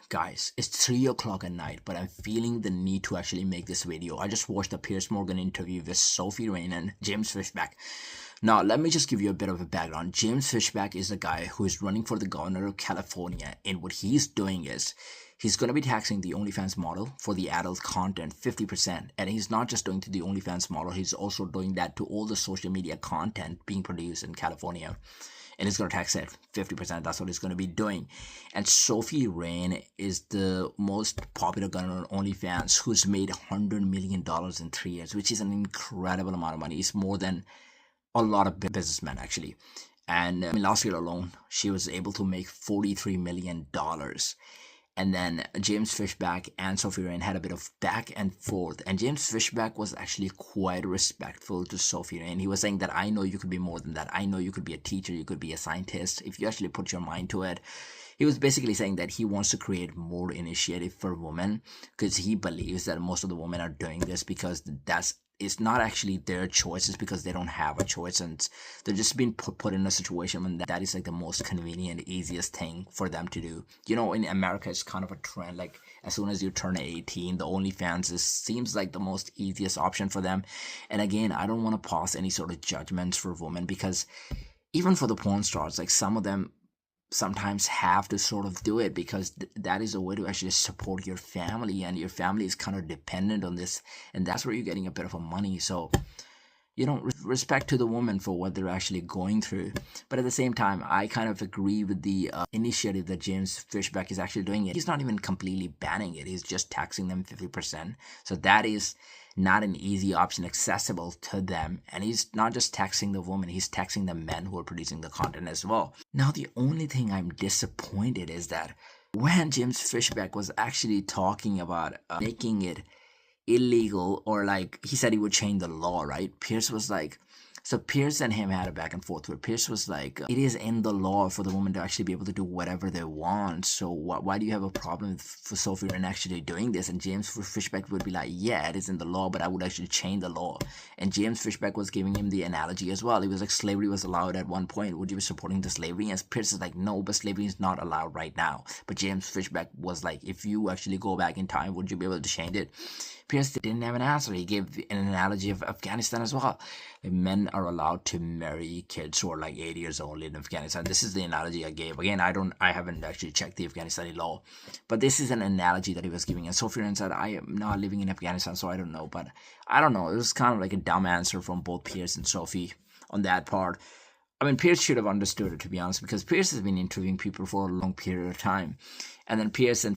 Guys, it's 3 o'clock at night, but I'm feeling the need to actually make this video. I just watched the Piers Morgan interview with Sophie and James Fishback. Now, let me just give you a bit of a background. James Fishback is the guy who is running for the governor of California, and what he's doing is he's going to be taxing the OnlyFans model for the adult content 50%. And he's not just doing to the OnlyFans model, he's also doing that to all the social media content being produced in California. And he's going to tax it 50%. That's what he's going to be doing. And Sophie is the most popular girl on OnlyFans who's made $100 million in 3 years, which is an incredible amount of money. It's more than a lot of businessmen, actually. And last year alone, she was able to make $43 million. And then James Fishback and Sophie had a bit of back and forth. And James Fishback was actually quite respectful to Sophie. And he was saying that I know you could be more than that. I know you could be a teacher. You could be a scientist if you actually put your mind to it. He was basically saying that he wants to create more initiative for women because he believes that most of the women are doing this because it's not actually their choice. It's because they don't have a choice, and they're just being put in a situation when that is like the most convenient, easiest thing for them to do. You know, in America, it's kind of a trend. Like as soon as you turn 18, the OnlyFans seems like the most easiest option for them. And again, I don't want to pass any sort of judgments for women because even for the porn stars, like some of them sometimes have to sort of do it because that is a way to actually support your family, and your family is kind of dependent on this, and that's where you're getting a bit of a money. So you know, respect to the woman for what they're actually going through. But at the same time, I kind of agree with the initiative that James Fishback is actually doing. He's not even completely banning it. He's just taxing them 50%. So that is not an easy option accessible to them. And he's not just taxing the woman, he's taxing the men who are producing the content as well. Now, the only thing I'm disappointed is that when James Fishback was actually talking about making it illegal, or like he said he would change the law, right? Piers was like, so Piers and him had a back and forth where Piers was like, it is in the law for the woman to actually be able to do whatever they want. So why do you have a problem for Sophie and actually doing this? And James Fishback would be like, yeah, it is in the law, but I would actually change the law. And James Fishback was giving him the analogy as well. He was like, slavery was allowed at one point. Would you be supporting the slavery? And Piers is like, no, but slavery is not allowed right now. But James Fishback was like, if you actually go back in time, would you be able to change it? Piers didn't have an answer. He gave an analogy of Afghanistan as well. Men are allowed to marry kids who are like 8 years old in Afghanistan. This is the analogy I gave. Again, I haven't actually checked the Afghanistani law, but this is an analogy that he was giving. And Sophie said, I am not living in Afghanistan, so I don't know. But I don't know. It was kind of like a dumb answer from both Piers and Sophie on that part. I mean, Piers should have understood it, to be honest, because Piers has been interviewing people for a long period of time. And then Piers and